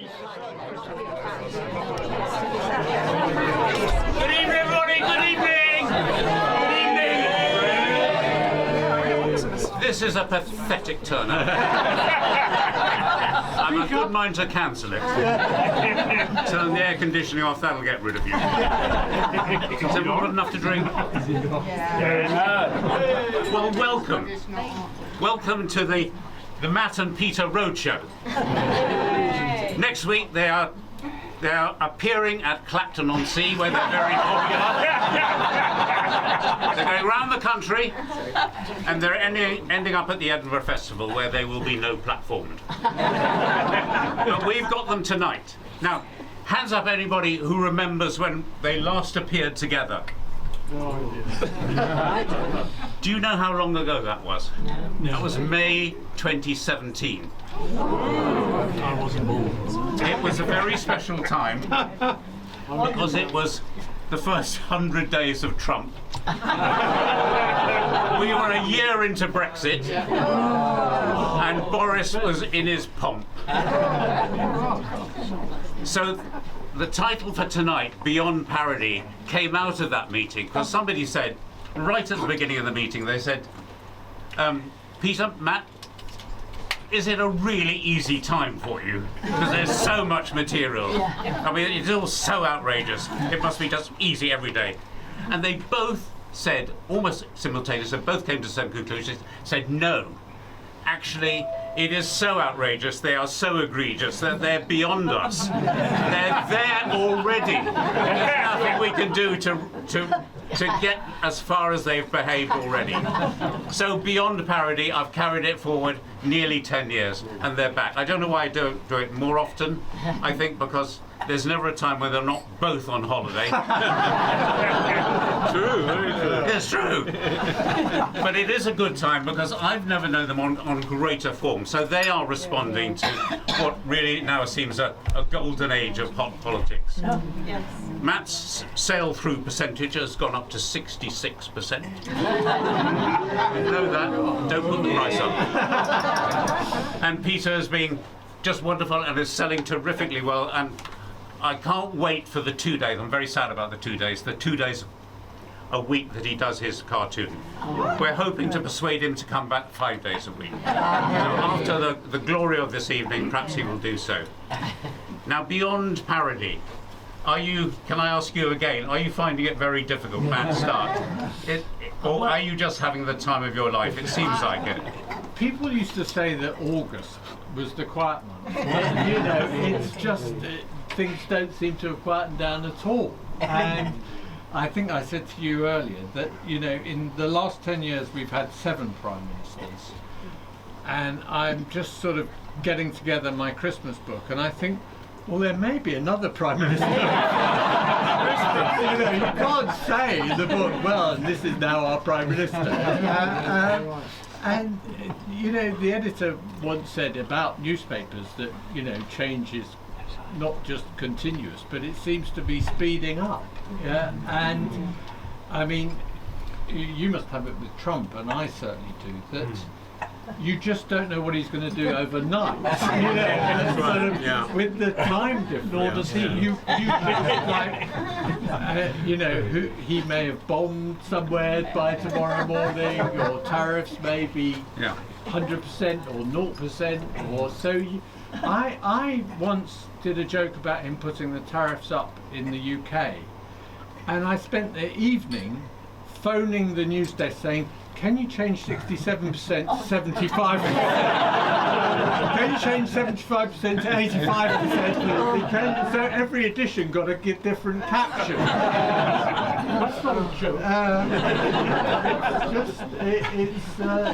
Good evening, everybody. Good evening. Good evening. This is a pathetic turnout. I'm a good mind to cancel it. Turn the air conditioning off, that'll get rid of you. Has everyone got enough to drink? Well, welcome. Welcome to the Matt and Peter Roadshow. Next week they are appearing at Clacton-on-Sea, where they're very popular. They're going around the country, and they're ending up at the Edinburgh Festival, where they will be no platformed. But we've got them tonight. Now, hands up anybody who remembers when they last appeared together. Do you know how long ago that was? No. That was May 2017. I wasn't born. It was a very special time because it was the first 100 days of Trump. We were a year into Brexit and Boris was in his pomp. So the title for tonight, Beyond Parody, came out of that meeting because somebody said, right at the beginning of the meeting, they said, Peter, Matt, is it a really easy time for you? Because there's so much material. I mean, it's all so outrageous. It must be just easy every day. And they both said, almost simultaneously, both came to the same conclusion, said no. Actually, it is so outrageous, they are so egregious that they're beyond us. They're there already. There's nothing we can do to get as far as they've behaved already. So Beyond Parody, I've carried it forward nearly 10 years, and they're back. I don't know why I don't do it more often. I think because there's never a time when they're not both on holiday. True, very true. It's true. But it is a good time because I've never known them on greater form. So they are responding to what really now seems a golden age of hot politics. Oh, yes. Matt's sail-through percentage has gone up to 66%. You know that. Don't put the price up. And Peter is being just wonderful and is selling terrifically well. And I can't wait for the 2 days. I'm very sad about the 2 days. The 2 days a week that he does his cartoon. We're hoping to persuade him to come back 5 days a week. So after the glory of this evening, perhaps he will do so. Now, Beyond Parody. Can I ask you again, are you finding it very difficult, Matt, start? Or are you just having the time of your life? It seems like it. People used to say that August was the quiet month. You know, it's just, things don't seem to have quietened down at all. And I think I said to you earlier that, you know, in the last 10 years we've had 7 prime ministers. And I'm just sort of getting together my Christmas book, and I think, well, there may be another Prime Minister. You know, you can't say in the book, well, this is now our Prime Minister. And, you know, the editor once said about newspapers that, you know, change is not just continuous, but it seems to be speeding up. Yeah? And, I mean, you must have it with Trump, and I certainly do, that you just don't know what he's going to do overnight. You know, sort of with the time difference. Nor does he. You know, he may have bombed somewhere by tomorrow morning, or tariffs may be 100% or 0%, or so. I once did a joke about him putting the tariffs up in the UK, and I spent the evening phoning the news desk saying, can you change 67% to 75%? Can you change 75% to 85%? So every edition got a different caption. That's not a joke.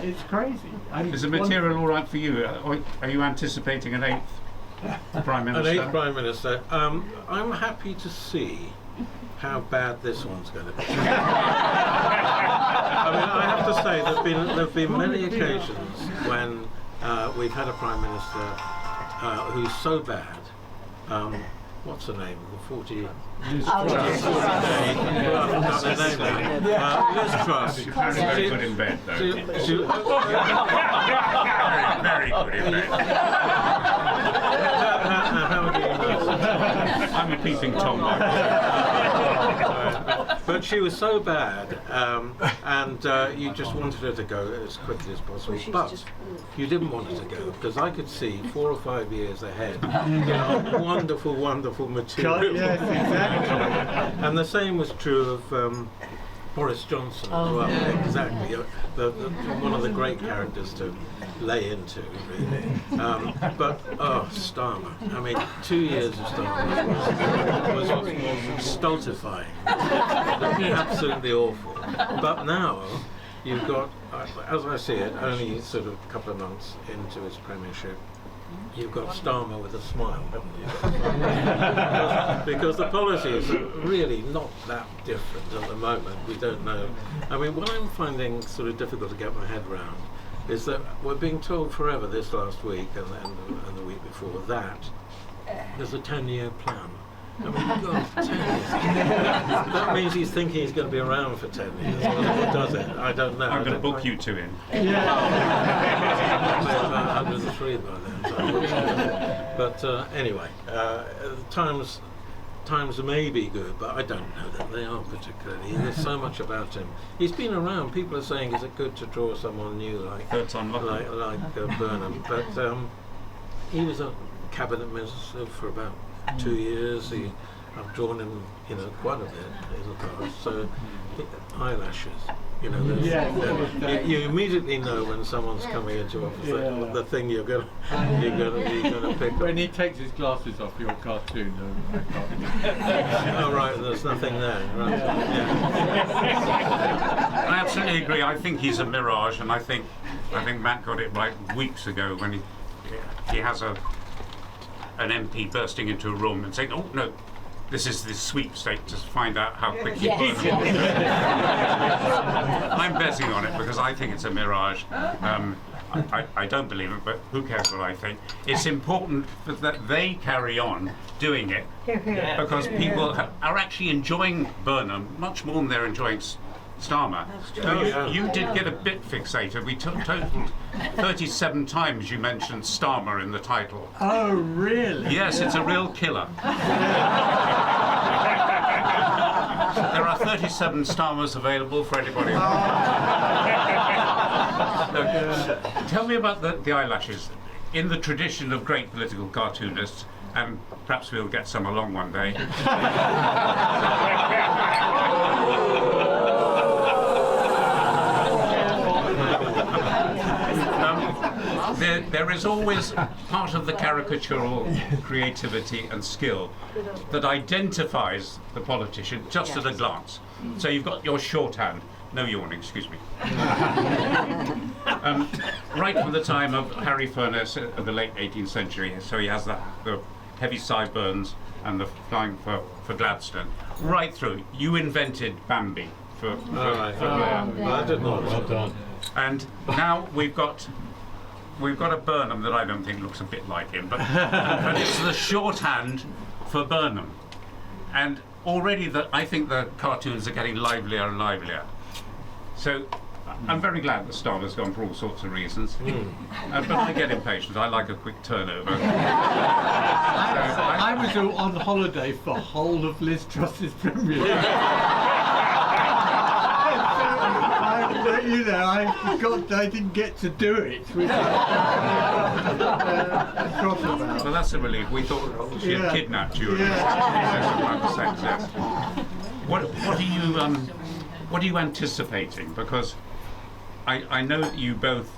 It's crazy. Is the material all right for you? Are you anticipating an 8th Prime Minister? An 8th Prime Minister. I'm happy to see how bad this one's going to be. I mean, I have to say, there've been many occasions when we've had a Prime Minister who's so bad. What's her name? The 40. Liz Truss. Liz Truss. She's very good in bed, though. Very good in bed. How would you peeping Tom. But she was so bad, and you just wanted her to go as quickly as possible. But you didn't want her to go because I could see 4 or 5 years ahead. Wonderful, wonderful material. Yes, exactly. And the same was true of Boris Johnson as well. Exactly. One of the great characters to lay into, really. But Starmer. I mean, 2 years of Starmer was stultifying, absolutely awful. But now you've got, as I see it, only sort of a couple of months into his premiership. You've got Starmer with a smile, haven't you? because the policies are really not that different at the moment. We don't know. I mean, what I'm finding sort of difficult to get my head around is that we're being told forever this last week and the week before that there's a 10-year plan. I mean, God, 10 years. That means he's thinking he's going to be around for 10 years. Or does it? I don't know. I'm going to book you two in. Yeah. About 103 by then. But anyway, times may be good, but I don't know that they are particularly. There's so much about him. He's been around. People are saying, is it good to draw someone new like Burnham? But he was a cabinet minister for about 2 years. I've drawn him, quite a bit in the past. So eyelashes, you immediately know when someone's coming into office. The thing you're gonna pick up. When he takes his glasses off, your cartoon. I can't. Oh right, there's nothing there. Right. I absolutely agree. I think he's a mirage, and I think Matt got it right weeks ago when he has an MP bursting into a room and saying, "Oh no, this is the sweepstake to find out how quickly." I'm betting on it because I think it's a mirage. I don't believe it, but who cares what I think? It's important that they carry on doing it because people are actually enjoying Burnham much more than they're enjoying Starmer. You did get a bit fixated. We totaled 37 times you mentioned Starmer in the title. Oh, really? Yes, it's a real killer. There are 37 Starmers available for anybody. Tell me about the eyelashes. In the tradition of great political cartoonists, and perhaps we'll get some along one day. There is always part of the caricatural creativity and skill that identifies the politician just at a glance. So you've got your shorthand. No yawning, excuse me. Right from the time of Harry Furness in the late 18th century, so he has the heavy sideburns and the flying for Gladstone. Right through, you invented Bambi for Blair. I did not. Well done. And now we've got a Burnham that I don't think looks a bit like him, but it's the shorthand for Burnham. And already I think the cartoons are getting livelier and livelier. So I'm very glad that Starmer's gone for all sorts of reasons. But I get impatient. I like a quick turnover. I was on holiday for whole of Liz Truss's premiere. I forgot I didn't get to do it. Well, that's a relief. We thought she had kidnapped you. What are you anticipating? Because I know that you both,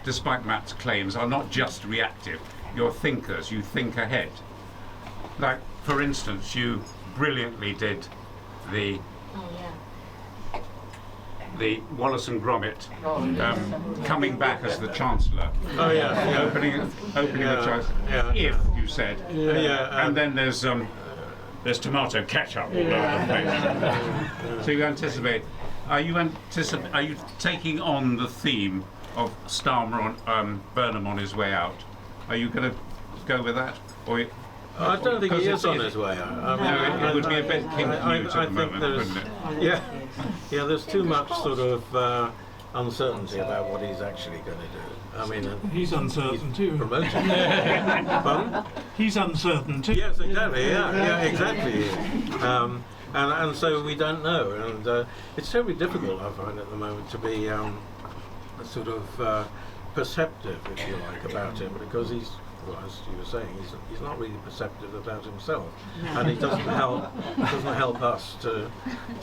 despite Matt's claims, are not just reactive. You're thinkers. You think ahead. Like, for instance, you brilliantly did the Wallace and Gromit coming back as the Chancellor. Oh yeah, opening the choice. If you said, and then there's tomato ketchup all over the place. So you anticipate. Are you taking on the theme of Starmer on Burnham on his way out? Are you going to go with that, or? I don't think he is on his way out. I mean, it would be a bit King's News at the moment, wouldn't it? Yeah, there's too much sort of. uncertainty about what he's actually going to do. I mean, he's uncertain too. Promoted. Pardon? He's uncertain too. Yes, exactly. Yeah, exactly. And so we don't know, and it's terribly difficult, I find, at the moment to be sort of perceptive, if you like, about him, because he's, well, as you were saying, he's not really perceptive about himself, and he doesn't help us to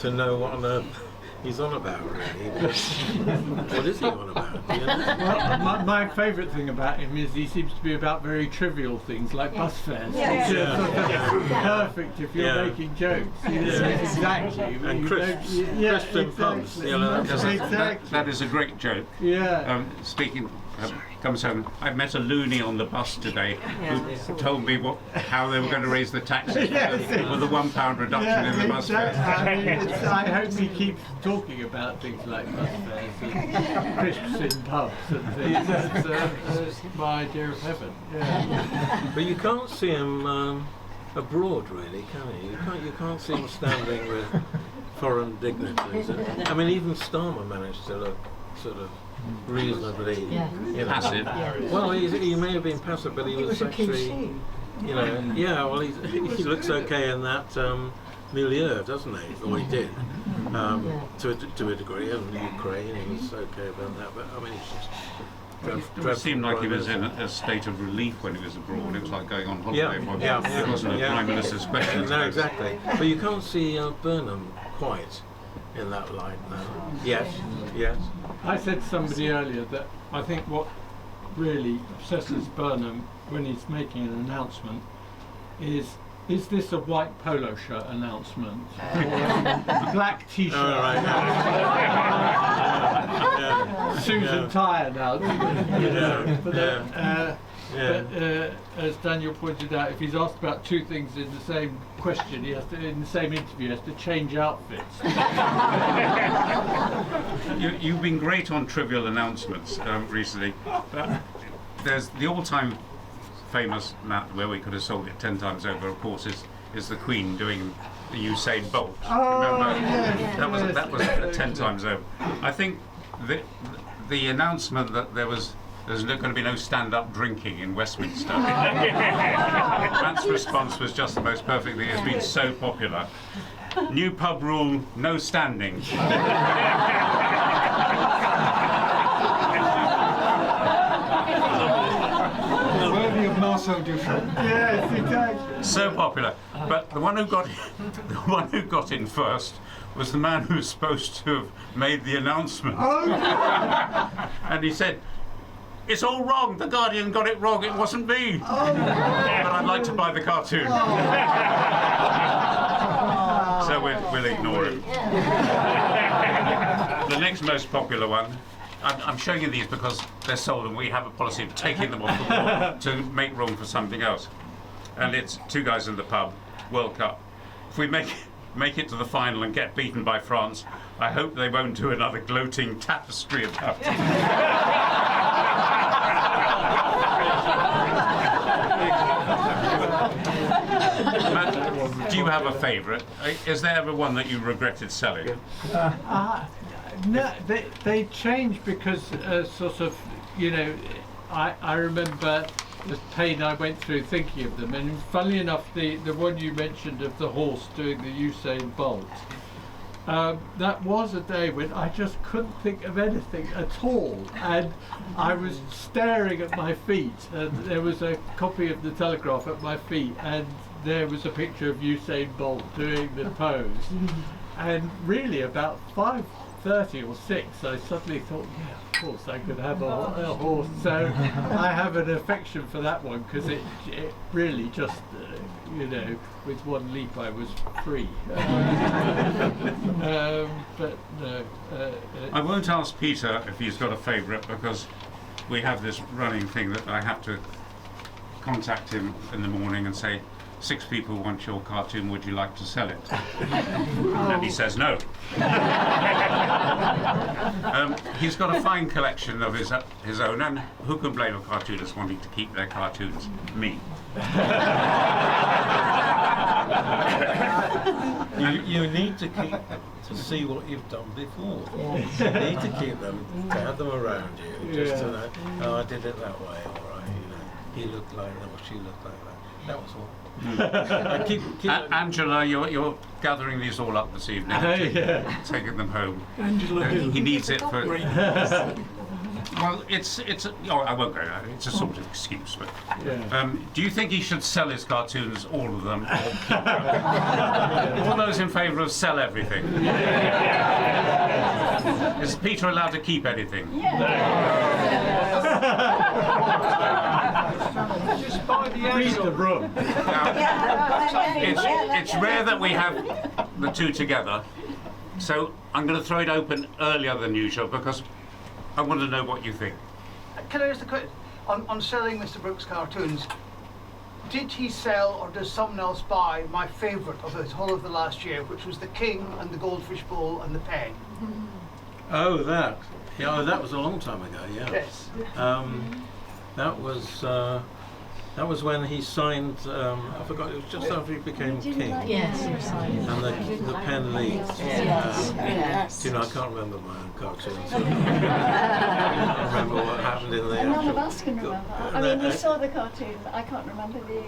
know what on earth he's on about, really. What is he on about? Do you know? Well, my favourite thing about him is he seems to be about very trivial things like bus fares. Perfect if you're making jokes. Exactly. And Christian pubs. You know, that is a great joke. Yeah. Speaking. Comes home. I met a loony on the bus today who told me how they were going to raise the taxes with a £1 reduction in the bus fare. I hope he keeps talking about things like bus fares and crisps in pubs and things. That's my idea of heaven. Yeah. But you can't see him abroad, really, can you? You can't see him standing with foreign dignitaries. I mean, even Starmer managed to look sort of reasonably passive. Well, he may have been passive, but he was actually, you know, well, he looks okay in that milieu, doesn't he? Or he did, to a degree. And Ukraine, he was okay about that. But I mean, it's just. It seemed like he was in a state of relief when he was abroad. It was like going on holiday. It wasn't a Prime Minister's question. No, exactly. But you can't see Burnham quite in that light now. Yes. I said to somebody earlier that I think what really obsesses Burnham when he's making an announcement is this a white polo shirt announcement or a black t-shirt suit and tie announcement? But as Daniel pointed out, if he's asked about two things in the same question, in the same interview, he has to change outfits. You've been great on trivial announcements recently. There's the all-time famous Matt, where we could have sold it 10 times over, of course, is the Queen doing the Usain Bolt. Remember? That was 10 times over. I think the announcement that there's going to be no stand-up drinking in Westminster. Matt's response was just the most perfect thing. It's been so popular. New pub rule: no standing. Worthy of Marcel Duchamp. Yes, exactly. So popular. But the one who got in first was the man who was supposed to have made the announcement. And he said, "It's all wrong. The Guardian got it wrong. It wasn't me. But I'd like to buy the cartoon." So we'll ignore it. The next most popular one. I'm showing you these because they're sold, and we have a policy of taking them off the board to make room for something else. And it's two guys in the pub, World Cup. If we make it to the final and get beaten by France, I hope they won't do another gloating tapestry about it. Matt, do you have a favourite? Is there ever one that you regretted selling? No, they changed because sort of, you know, I remember the pain I went through thinking of them, and funnily enough, the one you mentioned of the horse doing the Usain Bolt, that was a day when I just couldn't think of anything at all, and I was staring at my feet, and there was a copy of the Telegraph at my feet, and there was a picture of Usain Bolt doing the pose, and really about 5:30 or 6 I suddenly thought, yeah, of course I could have a horse. So I have an affection for that one because it really just you know, with one leap I was free. But no, I won't ask Peter if he's got a favourite, because we have this running thing that I have to contact him in the morning and say, 6 people want your cartoon, would you like to sell it? And he says no. He's got a fine collection of his own, and who can blame a cartoonist wanting to keep their cartoons? Me. You need to keep them to see what you've done before. You need to keep them, to have them around you, just to know, oh, I did it that way, all right, you know, he looked like that, or she looked like that. That was all. Angela, you're gathering these all up this evening, taking them home. Angela, he needs it for. Well, it's I won't go there. It's a sort of excuse, but do you think he should sell his cartoons, all of them, or keep them? All those in favour of sell everything? Is Peter allowed to keep anything? just buy the Read the room. It's rare that we have the two together, so I'm going to throw it open earlier than usual because I want to know what you think. Can I ask a question? On selling Mr. Brookes' cartoons, did he sell or does someone else buy my favourite of the whole of the last year, which was the King and the Goldfish Bowl and the Pen? Oh, that. Yeah, that was a long time ago, yeah. Yes. That was when he signed, I forgot, it was just after he became king. Yes, he signed. And the pen leaves. Yes. You know, I can't remember my own cartoons. I can't remember what happened in the None of actual- us can remember. I mean, we saw the cartoon, but I can't remember the...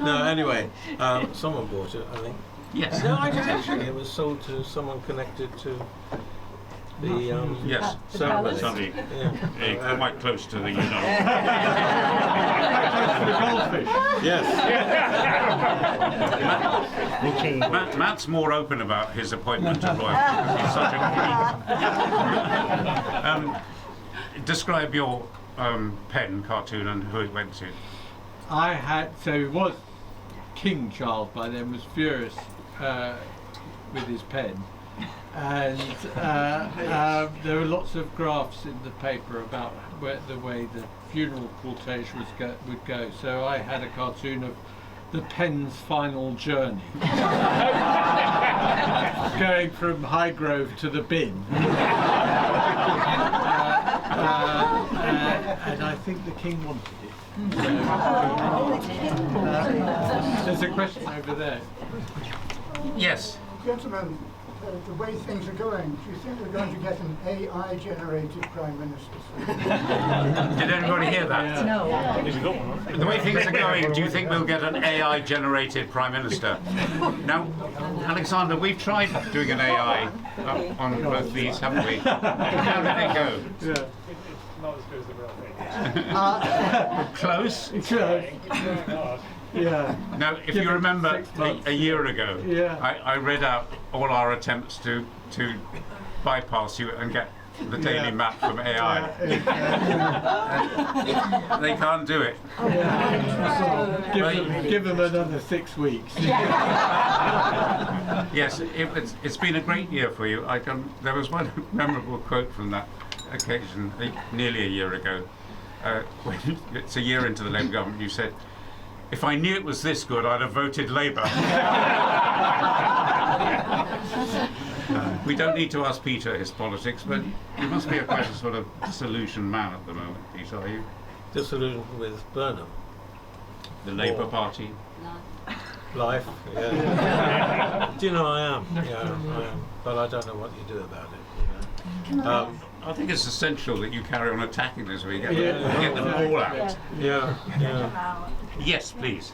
No, anyway, someone bought it, I think. Yes. No, actually, it was sold to someone connected to the Yes. ceremony. Somebody Yeah. quite close to the Goldfish. Yes. Matt's more open about his appointment to royalty because he's such a geek. Describe your pen cartoon and who it went to. So it was King Charles by then was furious with his pen, and there were lots of graphs in the paper about the way the funeral cortege would go. So I had a cartoon of the pen's final journey, going from Highgrove to the bin. And I think the king wanted it. There's a question over there. Yes. Gentlemen, the way things are going, do you think we're going to get an AI-generated Prime Minister soon? Did anybody hear that? No. The way things are going, do you think we'll get an AI-generated Prime Minister? Now, Alexander, we've tried doing an AI on both these, haven't we? How did it go? Not as good as the real thing. Close? Yeah. Now, if Give you it remember 6 months. a year ago, Yeah. I read out all our attempts to bypass you and get the daily map from AI. They can't do it. Give them another 6 weeks. Yes, it's been a great year for you. There was one memorable quote from that occasion nearly a year ago. When it's a year into the Labour government, you said, "If I knew it was this good, I'd have voted Labour." We don't need to ask Peter his politics, but you must be quite a sort of disillusioned man at the moment, Peter, are you? Disillusioned with Burnham. The Labour Party? Life, yeah. Do you know I am? Yeah, I am. But I don't know what you do about it. You know? I think it's essential that you carry on attacking this week. Get them all out. Yeah. Yes, please.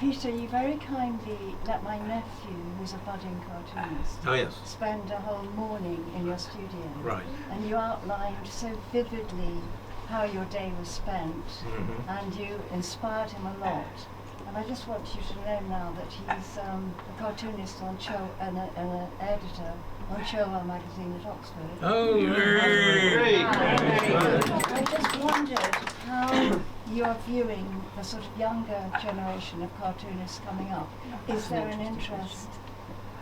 Peter, you very kindly let my nephew, who's a budding cartoonist, Oh yes. spend a whole morning in your studio. Right. And you outlined so vividly how your day was spent, and you inspired him a lot. And I just want you to know now that he's a cartoonist on and an editor on Chilwell magazine at Oxford. Oh, great. I just wondered how you're viewing the sort of younger generation of cartoonists coming up. Is there an interest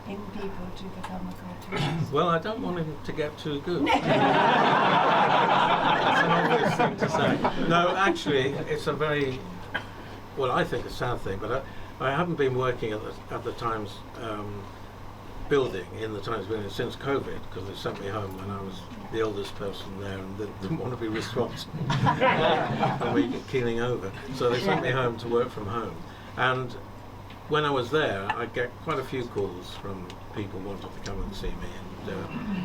in people to become a cartoonist? Well, I don't want him to get too good. That's an obvious thing to say. No, actually, it's a very, well, I think a sad thing, but I haven't been working at the Times building in the Times building since COVID, because they sent me home when I was the oldest person there and didn't want to be responsible for me keeling over. So they sent me home to work from home. And when I was there, I'd get quite a few calls from people wanting to come and see me,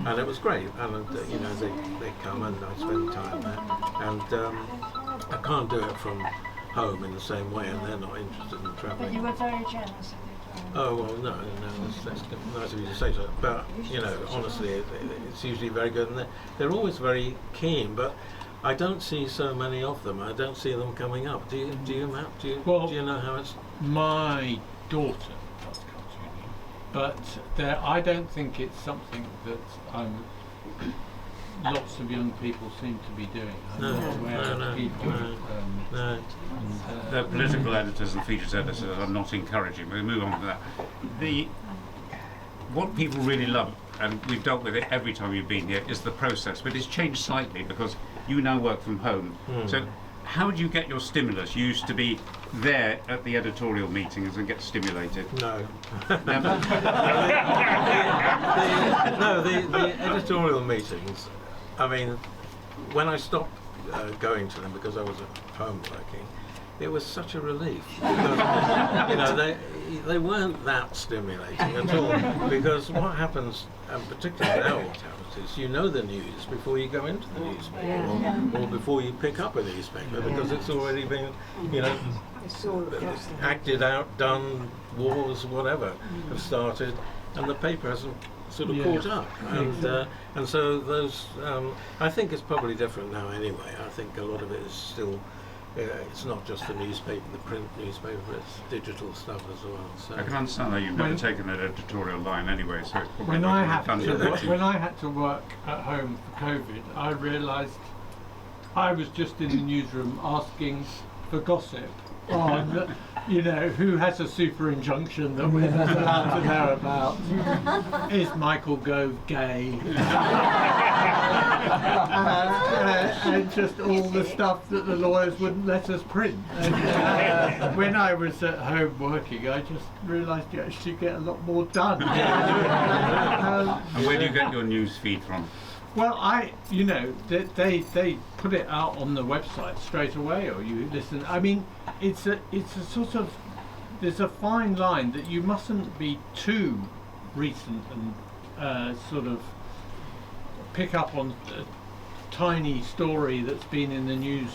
and it was great. And you know, they come and I spend time there, and I can't do it from home in the same way, and they're not interested in But travelling. you were very generous of your time. Oh well, no, that's nice of you to say so. But you know, honestly, it's usually very good, and they're always very keen. But I don't see so many of them. I don't see them coming up. Do you, Matt? Do you know how it's? My daughter does cartooning, but I don't think it's something that lots of young people seem to be doing. I'm not aware of people. The political editors and features editors are not encouraging. We'll move on to that. What people really love, and we've dealt with it every time you've been here, is the process. But it's changed slightly because you now work from home. So how do you get your stimulus? You used to be there at the editorial meetings and get stimulated. No. Never? The editorial meetings, I mean, when I stopped going to them because I was at home working, it was such a relief. Because, you know, they weren't that stimulating at all. Because what happens, and particularly now what happens, is you know the news before you go into the newspaper, or before you pick up a newspaper, because it's already been, you know, acted out, done, wars, whatever, have started, and the paper hasn't sort of caught up, and so those. I think it's probably different now anyway. I think a lot of it is still. It's not just the newspaper, the print newspaper. It's digital stuff as well. So I can understand that you've never taken an editorial line anyway. So it's probably when I had to work at home for COVID, I realised I was just in the newsroom asking for gossip on, you know, who has a super injunction that we're not allowed to know about. Is Michael Gove gay? And just all the stuff that the lawyers wouldn't let us print. And, when I was at home working, I just realised you actually get a lot more done. And where do you get your news feed from? Well, you know, they put it out on the website straight away, or you listen. I mean, it's a sort of, there's a fine line that you mustn't be too recent and sort of pick up on a tiny story that's been in the news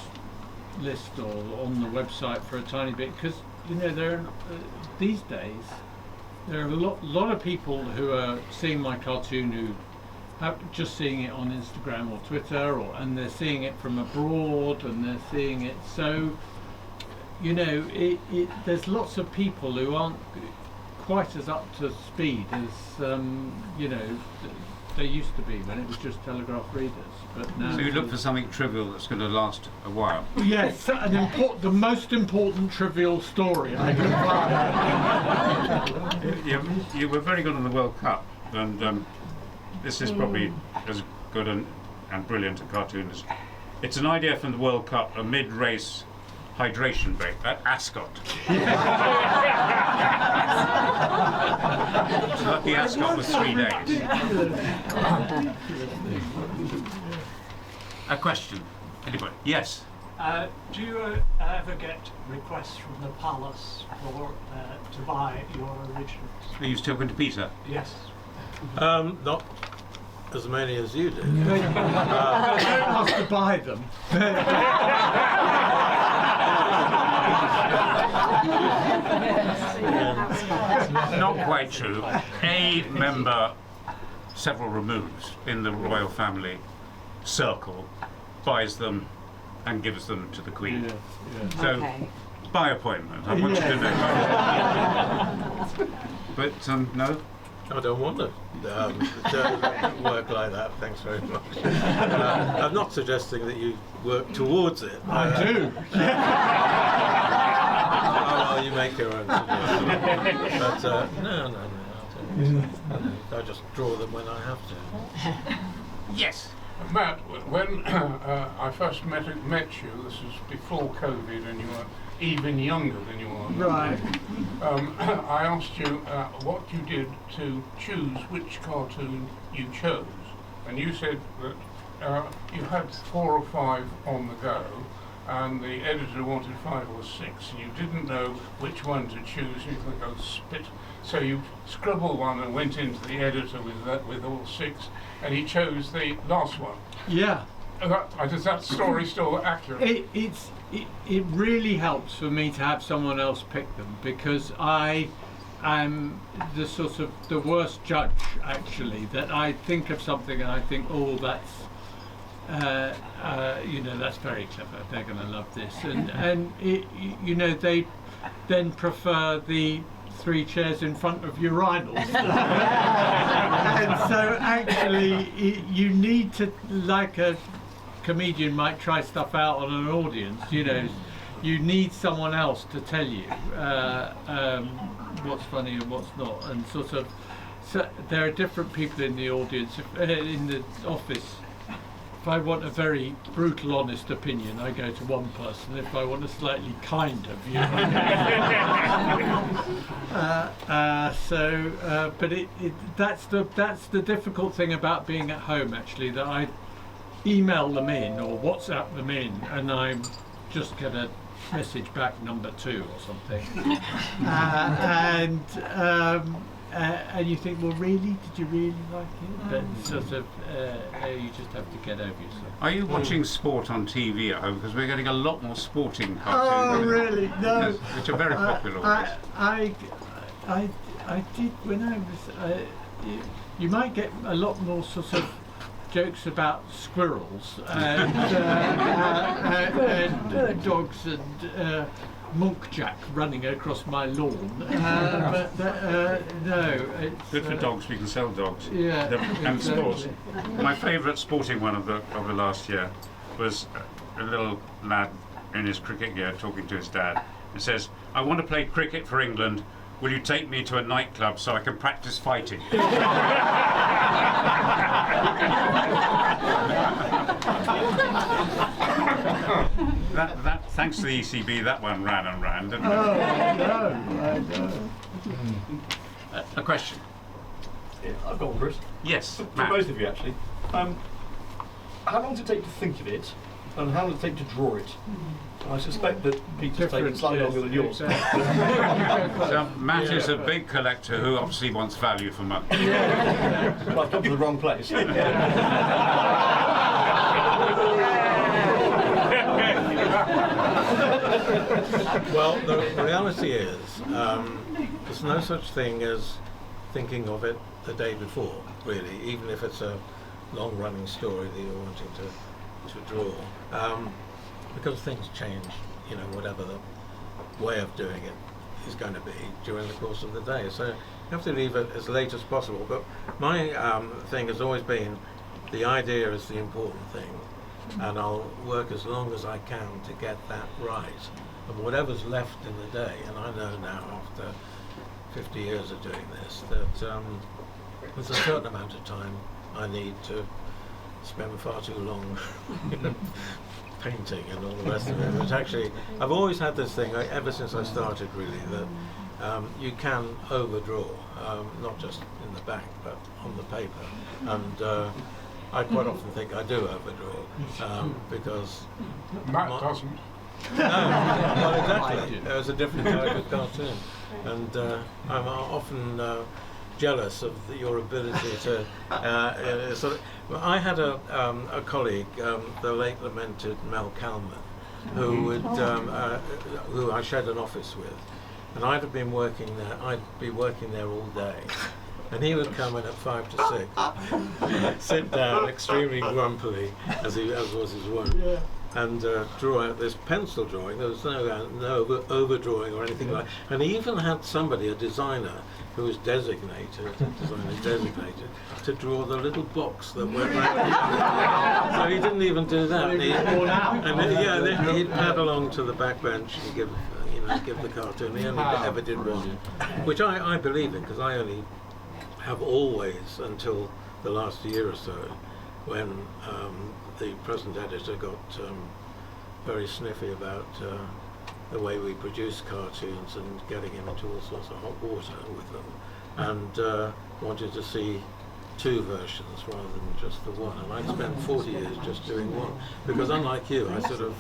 list or on the website for a tiny bit, because you know these days there are a lot of people who are seeing my cartoon who just seeing it on Instagram or Twitter, and they're seeing it from abroad, and they're seeing it. So, you know, there's lots of people who aren't quite as up to speed as you know they used to be when it was just Telegraph readers. But now, so you look for something trivial that's going to last a while. Yes, the most important trivial story I can find. You were very good in the World Cup, and this is probably as good and brilliant a cartoon as. It's an idea from the World Cup, a mid-race hydration break at Ascot. The Ascot was 3 days. A question? Anybody? Yes. Do you ever get requests from the palace to buy your originals? Are you still going to Peter? Yes. Not as many as you do. They don't have to buy them. Not quite true. A member, several removes in the royal family circle, buys them and gives them to the Queen. So, by appointment. I want you to know. But no. I don't want to work like that, thanks very much. I'm not suggesting that you work towards it. I do. Well, you make your own suggestion. But no. I just draw them when I have to. Yes. Matt, when I first met you, this was before COVID, and you were even younger than you are now. Right. I asked you what you did to choose which cartoon you chose, and you said that you had 4 or 5 on the go, and the editor wanted 5 or 6, and you didn't know which one to choose. You could go spit. So you scribbled one and went into the editor with all 6, and he chose the last one. Yeah. Is that story still accurate? It really helps for me to have someone else pick them, because I am the sort of the worst judge, actually, that I think of something and I think, oh, that's that's very clever, they're going to love this, and they then prefer the 3 chairs in front of urinals. And so actually you need to, like a comedian might try stuff out on an audience, you need someone else to tell you what's funny and what's not, and sort of, so there are different people in the audience, in the office. If I want a very brutal, honest opinion, I go to one person. If I want a slightly kinder view, but that's the difficult thing about being at home, actually, that I email them in or WhatsApp them in, and I'm just get a message back number 2 or something, and you think, well, really, did you really like it? But sort of, you just have to get over yourself. Are you watching sport on TV at home? Because we're getting a lot more sporting cartoons. Oh, really? No. Which are very popular. I did when I was. You might get a lot more sort of jokes about squirrels and dogs and monkjack running across my lawn, but no. It's, good for dogs. We can sell dogs. Yeah. And sports. My favourite sporting one of the last year was a little lad in his cricket gear talking to his dad. It says, "I want to play cricket for England. Will you take me to a nightclub so I can practice fighting?" That thanks to the ECB, that one ran and ran, didn't it? Oh, I know. A question. Yeah, I've got one, Bruce. Yes, For Matt. both of you, actually. How long does it take to think of it, and how long does it take to draw it? I suspect that Peter's taken slightly longer than yours. So Matt is a big collector who obviously wants value for money. Well, I've come to the wrong place. Well, the reality is, there's no such thing as thinking of it the day before, really, even if it's a long-running story that you're wanting to draw, because things change, whatever the way of doing it is going to be during the course of the day. So you have to leave it as late as possible. But my thing has always been, the idea is the important thing, and I'll work as long as I can to get that right. And whatever's left in the day, and I know now after 50 years of doing this that there's a certain amount of time I need to spend far too long painting and all the rest of it. Which actually, I've always had this thing, ever since I started really, that you can overdraw, not just in the back but on the paper. And I quite often think I do overdraw, because Matt doesn't. No, well, exactly. It was a different type of cartoon, and I'm often jealous of your ability to sort of. I had a colleague, the late lamented Mel Kalman, who who I shared an office with, and I'd have been working there. I'd be working there all day. And he would come in at 5 to 6, sit down extremely grumpily, as was his wont, and draw out this pencil drawing. There was no overdrawing or anything like that. And he even had somebody, a designer, who was designated to draw the little box that went round. So he didn't even do that. He'd pad along to the back bench and give the cartoon. He only ever did one, which I believe in, because I only have always, until the last year or so, when the present editor got very sniffy about the way we produce cartoons and getting into all sorts of hot water with them, and wanted to see 2 versions rather than just the one. And I spent 40 years just doing one, because unlike you, I sort of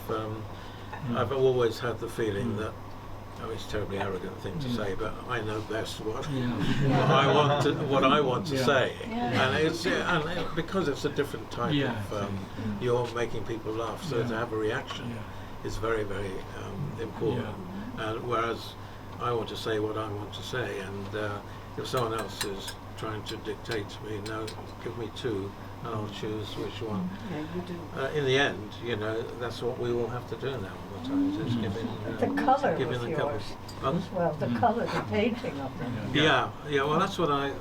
I've always had the feeling that, it's a terribly arrogant thing to say, but I know best what what I want to say, and it's because it's a different type of you're making people laugh, so to have a reaction is very, very important. Whereas I want to say what I want to say, and if someone else is trying to dictate to me, no, give me two, and I'll choose which one. In the end, that's what we all have to do now all the time, is give in the colour give in was a yours couple. as well, the colour, the painting of them. Yeah, well, that's what I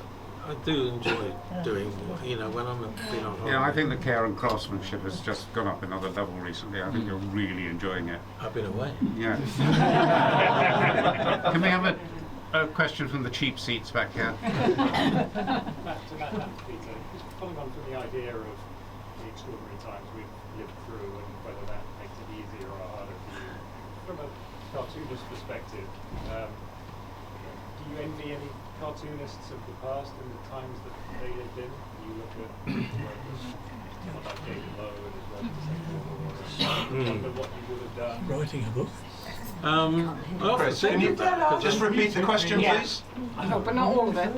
do enjoy doing, when I'm been on holiday. Yeah, I think the care and craftsmanship has just gone up another level recently. I think you're really enjoying it. I've been away. Yeah. Can we have a question from the cheap seats back here? Matt, Peter, just following on from the idea of the extraordinary times we've lived through and whether that makes it easier or harder for you. From a cartoonist perspective, do you envy any cartoonists of the past and the times that they lived in? You look at someone like David Lowe and his work in the Second World War, and wonder what you would have done. Writing a book. Chris, can you just repeat the question, please? No, but not all of it.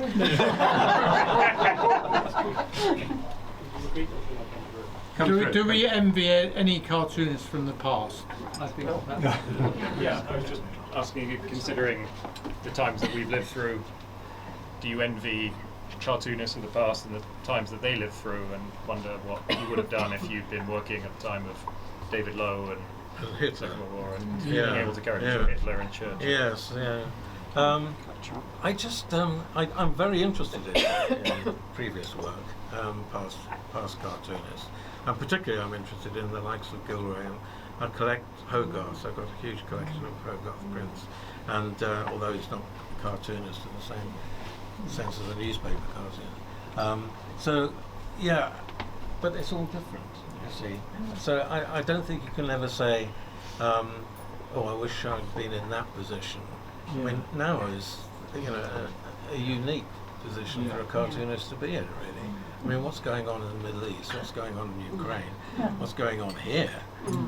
Do we envy any cartoonists from the past? I think Yeah, I was just asking you, considering the times that we've lived through, do you envy cartoonists of the past and the times that they lived through, and wonder what you would have done if you'd been working at the time of David Lowe and Hitler. Second World War and being able to caricature Hitler in church? Yes, I just, I'm very interested in previous work, past cartoonists, and particularly I'm interested in the likes of Gilroy, and I collect Hogarth. I've got a huge collection of Hogarth prints, and although he's not a cartoonist in the same sense as a newspaper cartoon, but it's all different, you see. So I don't think you can ever say, I wish I'd been in that position. I mean, now is a unique position for a cartoonist to be in, really. I mean, what's going on in the Middle East? What's going on in Ukraine? What's going on here?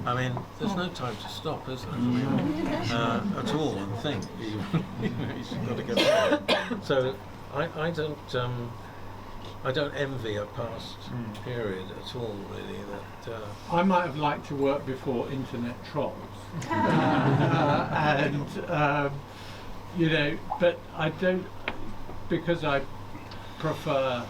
I mean, there's no time to stop, is there? I mean, at all, and think. You've got to get there. So I don't envy a past period at all, really. That I might have liked to work before internet trolls, but I don't, because I prefer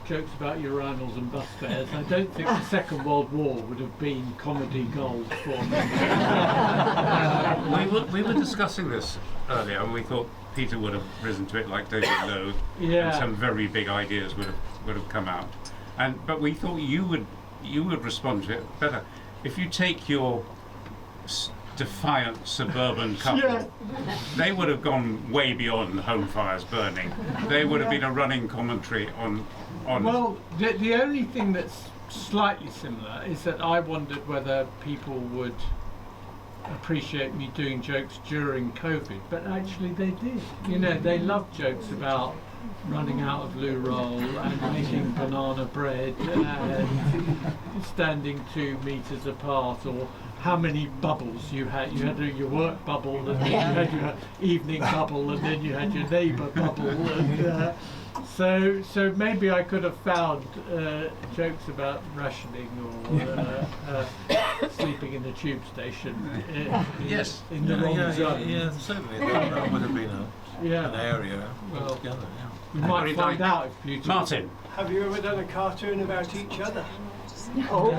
jokes about urinals and bus fares. I don't think the Second World War would have been comedy gold for me. We were discussing this earlier, and we thought Peter would have risen to it like David Lowe, and some very big ideas would have come out. But we thought you would respond to it better if you take your defiant suburban couple. They would have gone way beyond home fires burning. They would have been a running commentary on. Well, the only thing that's slightly similar is that I wondered whether people would appreciate me doing jokes during COVID, but actually they did. They loved jokes about running out of loo roll and making banana bread and standing 2 meters apart, or how many bubbles you had. You had your work bubble, and then you had your evening bubble, and then you had your neighbour bubble, and so maybe I could have found jokes about rationing or sleeping in the tube station in the wrong zone. Yeah, certainly that would have been an area altogether. We might find out if you Martin. Have you ever done a cartoon about each other? No.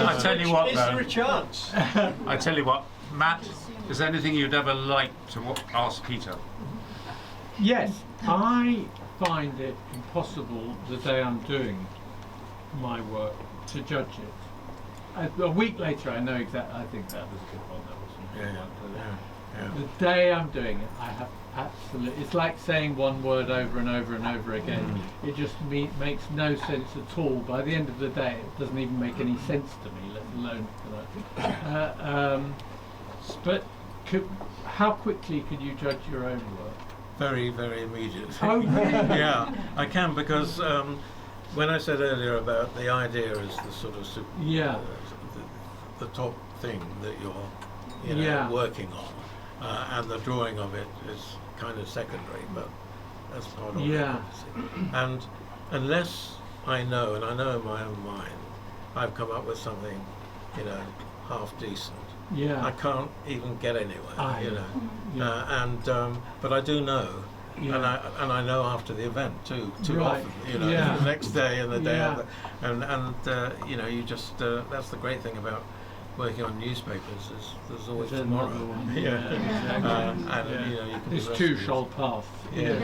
I tell you what, Is there a chance? I tell you what, Matt, is there anything you'd ever like to ask Peter? Yes, I find it impossible the day I'm doing my work to judge it. A week later, I know exactly. I think that was a good one. That wasn't The day I'm doing it, I have absolutely. It's like saying one word over and over and over again. It just makes no sense at all. By the end of the day, it doesn't even make any sense to me, let alone for that. But how quickly can you judge your own work? Very, very immediate. Oh, really? Yeah, I can, because when I said earlier about the idea is the sort of the top thing that you're working on, and the drawing of it is kind of secondary, but that's part of it. Obviously. And unless I know, and I know in my own mind, I've come up with something, half decent. Yeah. I can't even get anywhere, but I do know, and I know after the event too often, the next day and the day after, and you just that's the great thing about working on newspapers is there's always tomorrow. Exactly. And you can this too shall pass. Yeah.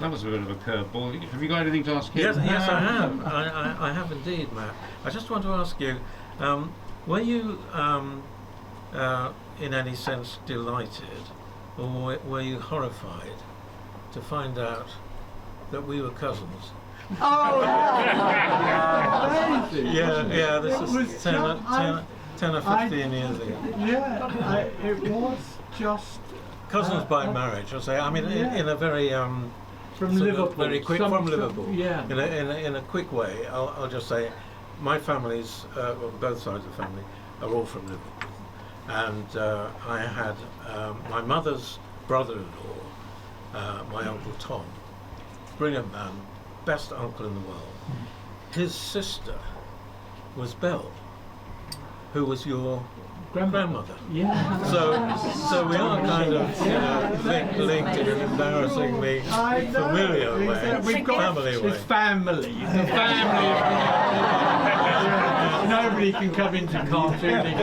That was a bit of a curveball. Have you got anything to ask him? Yes, I have. I have indeed, Matt. I just want to ask you, were you in any sense delighted, or were you horrified to find out that we were cousins? Oh, yeah, this is 10 or 15 years ago. Yeah, it was just... Cousins by marriage, I'll say. I mean, in a very... from Liverpool. Very quick, from Liverpool. Yeah. In a quick way, I'll just say, my family's, both sides of the family, are all from Liverpool. And I had my mother's brother-in-law, my Uncle Tom, brilliant man, best uncle in the world. His sister was Belle, who was your grandmother. Yeah. So we are kind of linked in an embarrassingly familiar way. We've got family way. It's family. The family. Nobody can come into cartooning.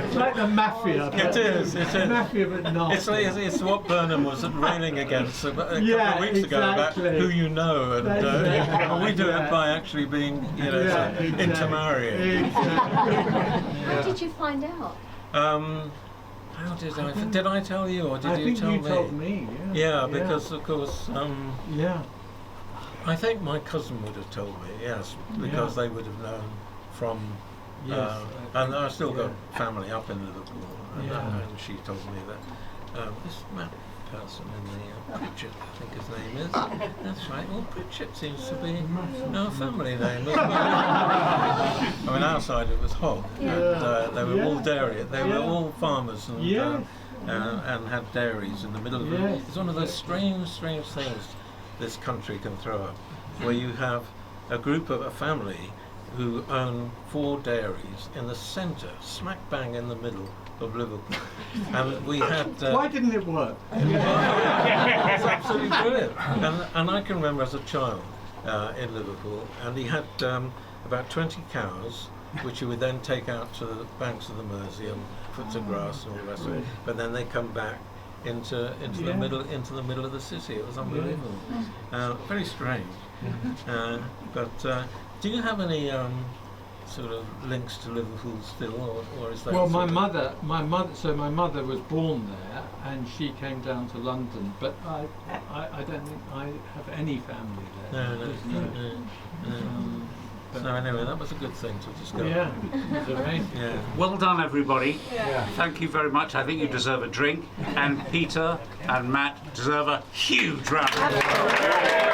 It's like the mafia. It is. Mafia, but not. It's what Burnham was railing against a couple of weeks ago about who you know, and we do it by actually being, intermarrying. How did you find out? How did I tell you, or did you tell me? I think you told me. Yeah, because of course. I think my cousin would have told me, yes, because they would have known from. And I still got family up in Liverpool, and she told me that this Matt person in the Pritchett, I think his name is. That's right. Well, Pritchett seems to be our family name. I mean, our side it was Hogg, and they were all dairy. They were all farmers and had dairies in the middle of it. It's one of those strange things this country can throw up, where you have a group of a family who own 4 dairies in the centre, smack bang in the middle of Liverpool. And we had... Why didn't it work? It's absolutely brilliant. And I can remember as a child in Liverpool, and he had about 20 cows, which he would then take out to the banks of the Mersey and put to grass and all the rest of it. But then they come back into the middle of the city. It was unbelievable. Very strange. But do you have any sort of links to Liverpool still, or is that? Well, my mother was born there, and she came down to London. But I don't think I have any family there. No. So anyway, that was a good thing to discover. Yeah. Well done, everybody. Thank you very much. I think you deserve a drink, and Peter and Matt deserve a huge round of applause.